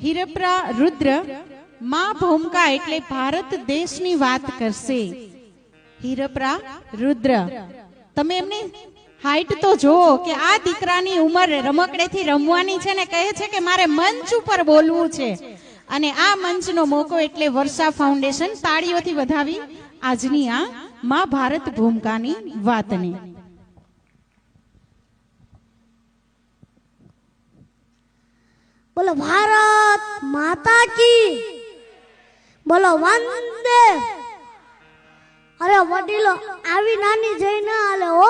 હિરપ્રા રુદ્ર માં ભૂમિકા એટલે ભારત દેશની વાત કરશે. હિરપ્રા રુદ્ર, તમે એમની હાઈટ તો જુઓ કે આ દીકરાની ઉંમર રમકડેથી રમવાની છે ને કહે છે કે મારે મંચ ઉપર બોલવું છે. અને આ મંચનો મોકો એટલે વર્ષા ફાઉન્ડેશન તાળીઓથી વધાવી આજની આ માં ભારત ભૂમિકાની વાતને. બોલો ભારત માતા કી, બોલો વંદે. અરે વડીલો, આવી નાની જઈ ના હાલે હો.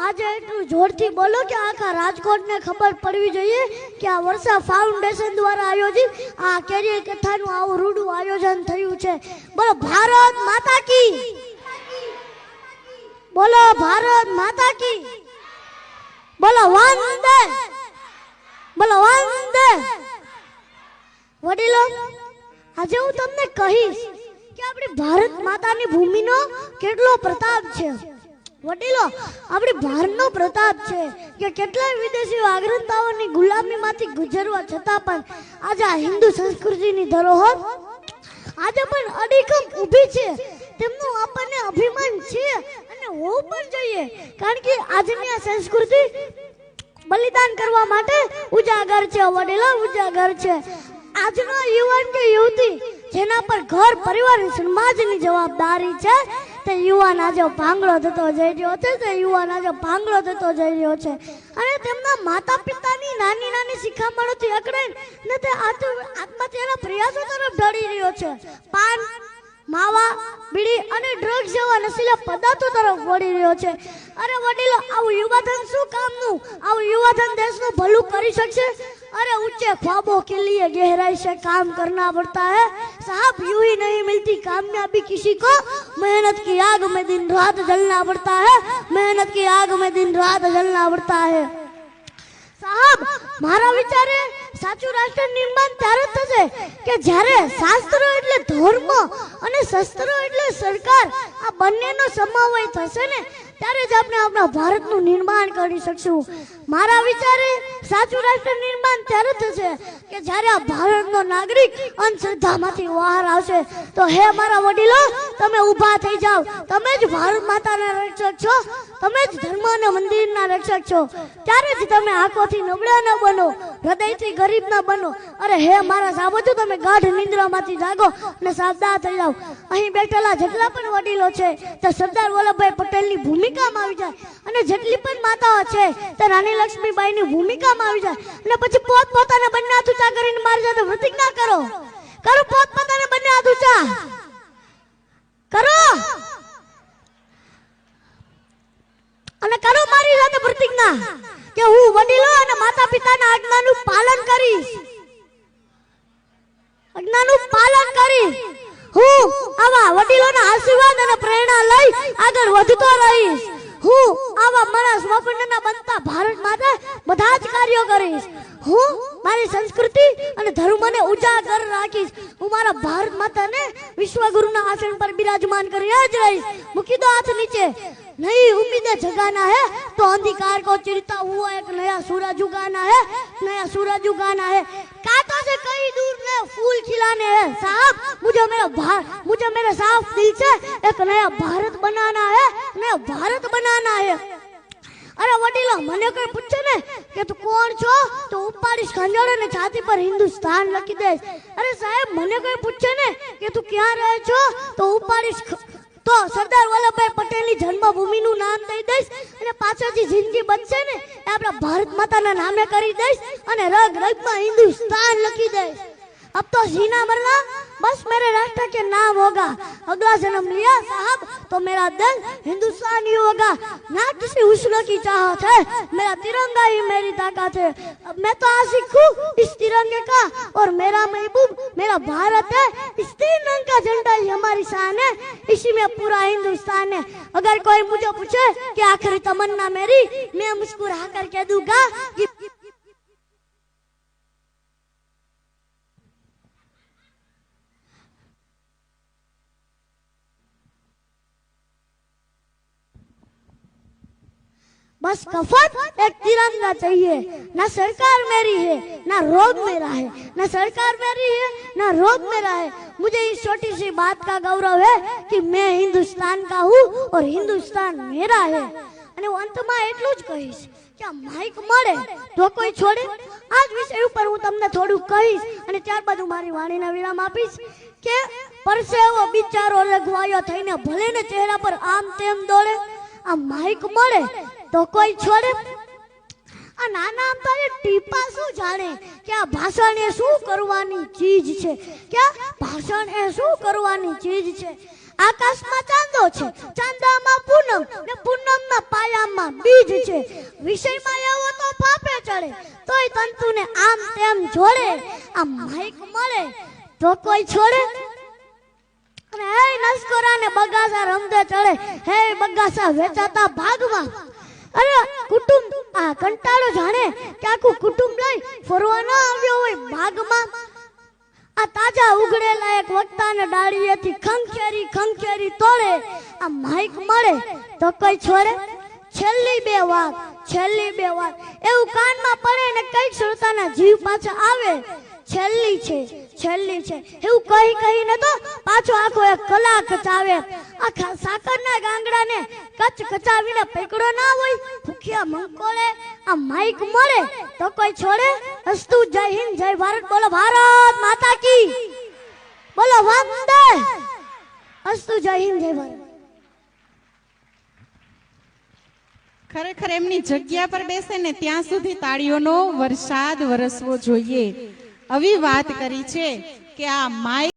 આજે એટલું જોરથી બોલો કે આખા રાજકોટને ખબર પડવી જોઈએ કે આ વર્ષા ફાઉન્ડેશન દ્વારા આયોજિત આ કેરીય કથાનું આવું રૂડું આયોજન થયું છે. બોલો ભારત માતા કી, બોલો ભારત માતા કી, બોલો વંદે, બોલો વંદે. વડીલો, આજે હું તમને કહીશ કે આપણી ભારત માતાની ભૂમિનો કેટલો પ્રતાપ છે. વડીલો, આપણી ભારતનો પ્રતાપ છે કે કેટલાય વિદેશી આગ્રહતાઓની ગુલામીમાંથી ગુજરવા છતાં પણ આજે આ હિન્દુ સંસ્કૃતિની ધરોહર આજે પણ અડીખમ ઊભી છે. તેમનું આપણને અભિમાન છે અને હોવું પણ જોઈએ, કારણ કે આજની આ સંસ્કૃતિ બલિદાન કરવા માટે ઉજાગર છે. વડીલો, ઉજાગર છે. આજનો યુવાન કે યુવતી જેના પર ઘર પરિવાર સમાજની જવાબદારી છે તે યુવાન આજે ભાંગડો થતો જઈ રહ્યો છે. તે યુવાન આજે ભાંગડો થતો જઈ રહ્યો છે અને તેમના માતા પિતાની નાની નાની શિખામણોથી અકળાઈને તે આત્મહત્યાના પ્રયાસો તરફ ઢળી રહ્યો છે. પાન, માવા, બીડી અને ડ્રગ્સ જેવા નશીલા પદાર્થો તરફ વળી રહ્યો છે. અરે વડીલો, આવું યુવાધન શું કામનું? આવું યુવાધન દેશનું ભલું કરી શકશે? अरे ऊंचे ख्वाबों के लिए गहराई से काम करना पड़ता है साहब, यूं ही नहीं मिलती कामयाबी किसी को. मेहनत की आग में दिन रात जलना पड़ता है, मेहनत की आग में दिन रात जलना पड़ता है. સાહેબ, મારા વિચારે સાચું રાષ્ટ્ર નિર્માણ ત્યારે થશે કે જ્યારે શાસ્ત્ર એટલે ધર્મ અને શસ્ત્ર એટલે સરકાર આ બંનેનો સમન્વય થશે ને ત્યારે જ આપણે આપણા ભારતનું નિર્માણ કરી શકશું. મારા વિચારે સાચું રાષ્ટ્ર નિર્માણ ત્યારે થશે કે જ્યારે આ ભારતનો નાગરિક અંધશ્રદ્ધામાંથી બહાર આવશે. તો હે મારા વડીલો, તમે ઊભા થઈ જાઓ. તમે જ ભારત માતાના રક્ષક છો, તમે જ ધર્મ અને મંદિરના રક્ષક છો. ત્યારે જ તમે આંખોથી નબળા ન બનો, હૃદયથી ગરીબ ન બનો. અરે હે મારા સાબજો, તમે ગાઢ નિંદ્રામાંથી જાગો અને સાબદા થઈ જાઓ. અહીં બેઠેલા જેટલા પણ વડીલો છે તે સરદાર વલ્લભભાઈ પટેલની ભૂમિકામાં આવી જાય અને જેટલી પણ માતાઓ છે તે રાણી લક્ષ્મીબાઈની ભૂમિકામાં આવી જાય અને પછી પોતપોતાના બંને હાથ ઊંચા કરીને મારી સાથે પ્રતિજ્ઞા કરો. કરો પોતપોતાના બંને હાથ ઊંચા કરો અને કરો મારી સાથે પ્રતિજ્ઞા કે હું વડીલો અને માતા પિતાના આજ્ઞાનું પાલન કરીશ, આજ્ઞાનું પાલન કરીશ. હું આવા વડીલોના આશીર્વાદ અને પ્રેરણા લઈ આગળ વધતો રહીશ. હું આવા મારા સ્વપ્નના બનતા ભારત માટે બધા જ કાર્યો કરીશ. હું મારી સંસ્કૃતિ અને ધર્મને ઉજાગર રાખીશ. હું મારા ભારત માતાને વિશ્વગુરુના આસન પર બિરાજમાન કરી જ રહીશ. મૂકી દો હાથ નીચે. नहीं उम्मीदें जगाना है तो अंधकार को चिरता हुआ एक नया सूरज उगाना है, नया सूरज उगाना है. कांटों से कहीं दूर में फूल खिलाने हैं साहब. मुझे मेरे साफ दिल से एक नया भारत बनाना है, नया भारत बनाना है. अरे वडीलो, મને કોઈ પૂછે ને કે તું કોણ છો તો ઉપાડીશ ખંજોળ અને છાતી પર હિન્દુસ્તાન લખી દઈશ. અરે સાહેબ, મને કોઈ પૂછે ને કે તું ક્યાં રહે છો તો ઉપાડીશ તો સરદાર વલ્લભભાઈ પટેલની જન્મભૂમિનું નામ દઈ દઈશ અને પાછળ જે જિંદગી બચશે ને એ આપણા ભારત માતાના નામે કરી દઈશ અને રગ રગમાં હિન્દુસ્તાન લખી દઈશ. अब तो जीना मरना बस मेरे राष्ट्र के नाम होगा. अगला जन्म लिया साहब तो मेरा दिल हिंदुस्तानी होगा. ना किसी हुस्न की चाहत है, मेरा तिरंगा ही मेरी ताकत है. अब मैं तो आशिक हूँ इस तिरंगे का और मेरा महबूब मेरा भारत है. इस तीन रंग का झंडा ही हमारी शान है, इसी में पूरा हिंदुस्तान है. अगर कोई मुझे पूछे कि आखिरी तमन्ना मेरी, मैं मुस्कुरा कर कह दूंगा कि बस कफन एक तिरंगा चाहिए। ना सरकार मेरी है ना रोग मेरा है, ना सरकार मेरी है ना रोग मेरा है। मुझे इस छोटी सी बात का गौरव है कि मैं हिंदुस्तान का हूँ और हिंदुस्तान मेरा है। અને હું અંતમાં એટલું જ કહીશ કે આ માઈક મળે તો કોઈ છોડે। આ જ વિષય ઉપર હું તમને થોડું કહીશ અને ત્યારબાદ હું મારી વાણીના વિરામ આપીશ કે પરસેવો બિચારો લગવાયો થઈને ભલે ને ચહેરા પર આમ તેમ દોડે, આ માઈક મળે તો કોઈ છોડે। આ નાના અમથા ટીપા શું જાણે કે આ ભાષણ એ શું કરવાની ચીજ છે, કે ભાષણ એ શું કરવાની ચીજ છે। આકાશમાં ચાંદો છે, ચાંદામાં પૂનમ ને પૂનમના પાયામાં બીજ છે। વિષયમાં એવો તો ફાફે ચડે તોય તંતુને આમ તેમ જોડે। આ માઈક મળે તો કોઈ છોડે। અને હે નસકોરાને બગાસા રમતે ચડે, હે બગાસા વેચાતા ભાગમાં। અરે કુટુંબ આ કંટાળો જાણે કે આખું કુટુંબ લઈ ફરવા ન આવ્યો હોય ભાગમાં। આ તાજા ઉગડેલા એક વક્તાને ડાળીએથી ખંખેરી ખંખેરી તોડે। આ માઈક મળે તો કોઈ છોડે। છેલ્લી બે વાત એવું કાનમાં પડે ને કઈક શ્રોતાના જીવ પાછા આવે। છેલ્લી છે એવું કહીને તો પાછો આખો એક કલાક ચાવે। આ સાકરના ગાંગડાને કચ કચાવીને પકડો ના હોય ભૂખ્યા મંકોળે। આ માઈક મળે તો કોઈ છોડે। અસ્તુ જય હિન્દ જય ભારત, બોલો ભારત માતા કી, બોલો વંદે, અસ્તુ જય હિન્દ જય ભારત। ખરેખર એમની જગ્યા પર બેસે ને ત્યાં સુધી તાળીઓનો વરસાદ વરસવો જોઈએ। આવી વાત કરી છે કે આ માઈક